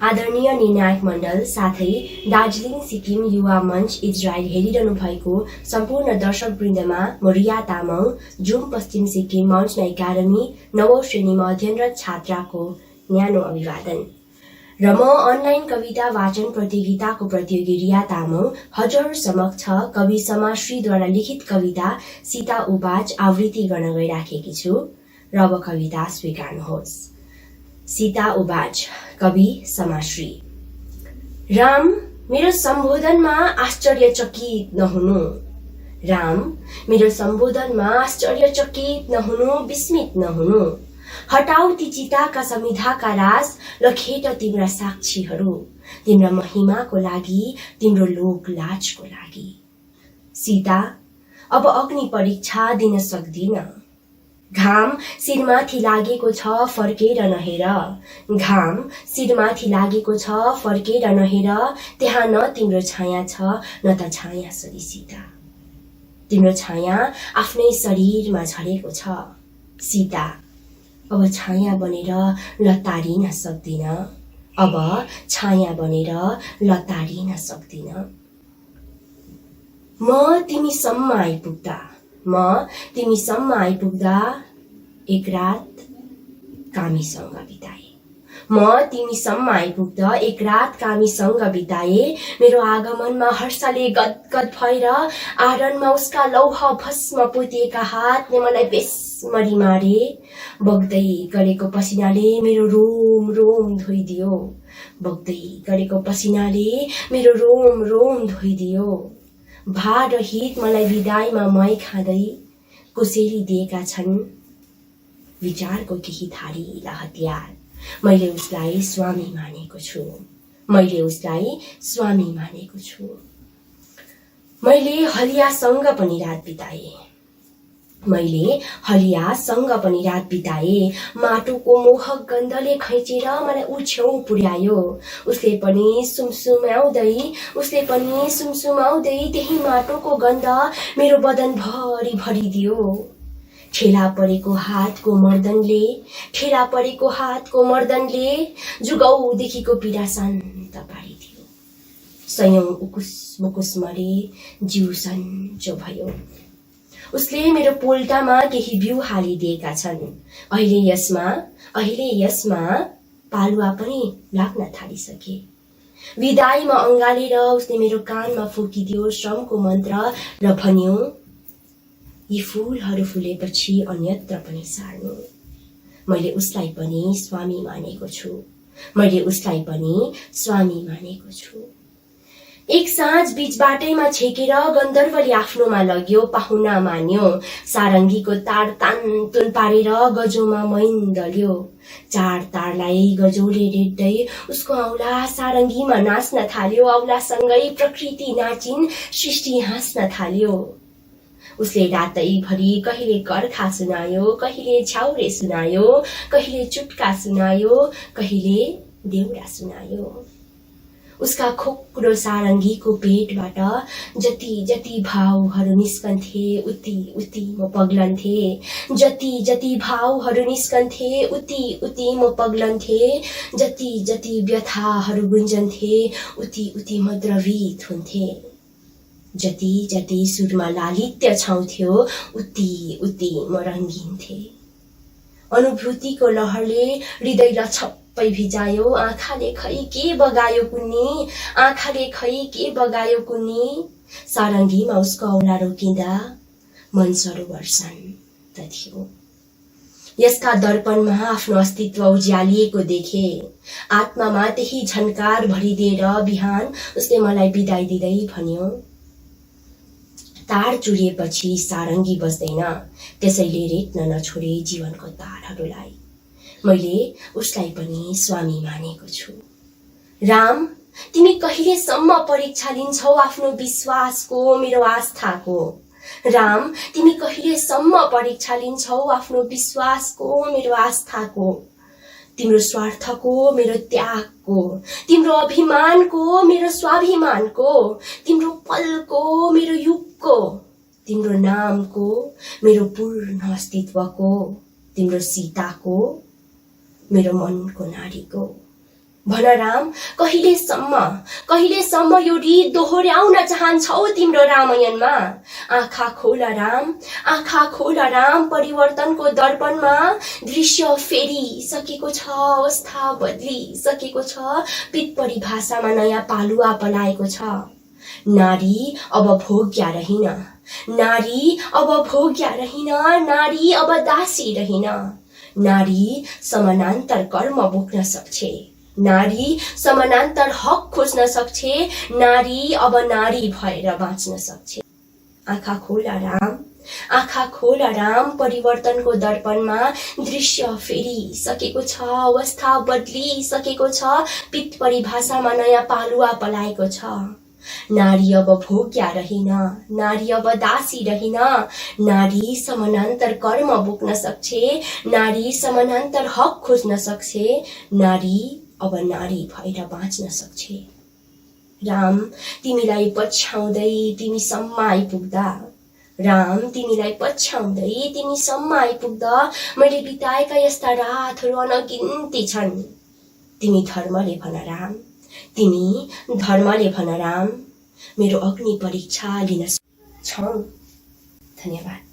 आदरणीय निर्णायक मण्डल साथै दार्जिलिङ सिक्किम युवा मञ्च इजरायल हेरिरहनु भएको सम्पूर्ण दर्शकवृन्दमा म रिया तामाङ जुम पश्चिम सिक्किम माउन्टेन एकाडेमी 9औं श्रेणीमा अध्ययनरत छात्राको न्यानो अभिवादन र म अनलाइन कविता वाचन प्रतियोगिताको प्रतियोगी रिया तामाङ हजुर समक्ष कवि समाश्रीद्वारा लिखित कविता सीता उबाच आवृत्ति गर्न गइराखेकी छु र अब कविता स्वीकार्नुहोस्। सीता उबाच कवि समाश्री। राम मेरो सम्बोधनमा आश्चर्यचकित नहुनु, राम मेरो सम्बोधनमा आश्चर्यचकित नहुनु, विस्मित नहुनु। हटाऊ ती चिताका समिधाका राज र खेट तिम्रा साक्षीहरू, तिम्रा महिमाको लागि, तिम्रो लोक लाजको लागि। सीता अब अग्नि परीक्षा दिन सक्दिन, घाम शिरमाथि लागेको छ फर्केर नहेर, घाम शिरमाथि लागेको छ फर्केर नहेर। त्यहाँ न तिम्रो छाया छ न त छाया सरी सीता, तिम्रो छाया आफ्नै शरीरमा झरेको छ। सीता अब छाया बनेर लतारिन सक्दिन, अब छाया बनेर लतारिन सक्दिन। म तिमीसम्म आइपुग्दा, म तिमीसम्म आइपुग्दा एक रात कामीसँग बिताए, म तिमीसम्म आइपुग्दा एक रात कामीसँग बिताए। मेरो आगमनमा हर्षले गदगद भएर आँगनमा उसका लौह भस्म पोतिएका हातले मलाई बेसमरी मारे। बग्दै गरेको पसिनाले मेरो रोम रोम धोइदियो, बग्दै गरेको पसिनाले मेरो रोम रोम धोइदियो। भार र हित मलाई विदाईमा मै खाँदै कोसेली दिएका छन् विचारको केही धारिला हतियार। मैले उसलाई स्वामी मानेको छु, मैले उसलाई स्वामी मानेको छु। मैले हलियासँग पनि रात बिताए, मैले हलियासँग पनि रात बिताए। माटोको मोहक गन्धले खैचेर मलाई ऊ छेउ पुर्यायो। उसले पनि सुमसुमाउँदै, उसले पनि सुमसुमाउँदै त्यही माटोको गन्ध मेरो बदनभरि भरिदियो। ठेला परेको हातको मर्दनले, ठेला परेको हातको मर्दनले जुगौदेखिको पीडा शान्त पारिदियो। सयौं उकुस मुकुस मरे, जिउ सन्चो भयो। उसले मेरो पोल्टामा केही बिउ हालिदिएका छन्। अहिले यसमा पालुवा पनि लाग्न थालिसके। विदाईमा अँगालेर उसले मेरो कानमा फुकिदियो श्रमको मन्त्र र भन्यो, यी फूलहरू फुलेपछि अन्यत्र पनि सार्नु। मैले उसलाई पनि स्वामी मानेको छु, मैले उसलाई पनि स्वामी मानेको छु। एक साँझ बीच बाटैमा छेकेर गन्धर्वले आफ्नोमा लग्यो, पाहुना मान्यो। सारङ्गीको तार तानतुन पारेर गजोमा मैन दल्यो। चार तारलाई गजोले रेट्दै उसको औला सारङ्गीमा नाच्न थाल्यो। औलासँगै प्रकृति नाचिन्, सृष्टि हाँस्न थाल्यो। उसले रातैभरि कहिले कर्खा सुनायो, कहिले छ्याउरे सुनायो, कहिले चुट्का सुनायो, कहिले देउरा सुनायो। उसका खोक्रो सारङ्गीको पेटबाट जति जति भावहरू निस्कन्थे उति उति म पग्लन्थे, जति जति भावहरू निस्कन्थे उति उति म पग्लन्थे। जति जति व्यथाहरू गुन्जन्थे उति उति म द्रवित हुन्थे। जति जति सुरमा लालित्य छाउँथ्यो उति उति म रङ्गिन्थे। अनुभूतिको लहरले हृदयलाई छप्पै भिजायो। आँखाले खै के बगायो कुन्नी, आँखाले खै के बगायो कुन्नी। सारङ्गीमा उसको औला रोकिँदा मन सरोवर शान्त थियो। यसका दर्पणमा आफ्नो अस्तित्व उज्यालिएको देखे। आत्मामा त्यही झन्कार भरिदिएर बिहान उसले मलाई बिदाई दिँदै भन्यो, तार चुरिएपछि सारङ्गी बज्दैन, त्यसैले रेट्न नछोडे जीवनको तारहरूलाई। मैले उसलाई पनि स्वामी मानेको छु। राम तिमी कहिलेसम्म परीक्षा लिन्छौ आफ्नो विश्वासको, मेरो आस्थाको। राम तिमी कहिलेसम्म परीक्षा लिन्छौ आफ्नो विश्वासको, मेरो आस्थाको। तिम्रो स्वार्थको, मेरो त्यागको, तिम्रो अभिमानको, मेरो स्वाभिमानको, तिम्रो पलको, मेरो युगको, तिम्रो नामको, मेरो पूर्ण अस्तित्वको, तिम्रो सीताको, मेरो मनको नारीको। भन राम, कहिलेसम्म यो रीत दोहोर्याउन चाहन्छौ तिम्रो रामायणमा? आँखा खोल राम, परिवर्तनको दर्पणमा दृश्य फेरिसकेको छ, अवस्था बदलिसकेको छ, पित परिभाषामा नयाँ पालुवा पलाएको छ। नारी अब भोग्या रहिन, नारी अब दासी रहिन। नारी समानान्तर कर्म बोक्न सक्छे, नारी समानान्तर हक खोज्न सक्छे, नारी अब नारी भएर बाँच्न सक्छे। आँखा खोल राम, परिवर्तनको दर्पणमा दृश्य फेरिसकेको छ, अवस्था बदलिसकेको छ, पित परिभाषामा नयाँ पालुवा पलाएको छ। नारी अब भोग्या रहिन, नारी अब दासी रहिन। नारी समानान्तर कर्म बोक्न सक्छे, नारी समानान्तर हक खोज्न सक्छे, नारी अब नारी भएर बाँच्न सक्छे। राम, तिमीलाई पछ्याउँदै तिमीसम्म आइपुग्दा, राम, तिमीलाई पछ्याउँदै तिमीसम्म आइपुग्दा मैले बिताएका यस्ता रातहरू अनगिन्ती छन्। तिमी धर्मले भन राम, मेरो अग्नि परीक्षा लिन छौ। धन्यवाद।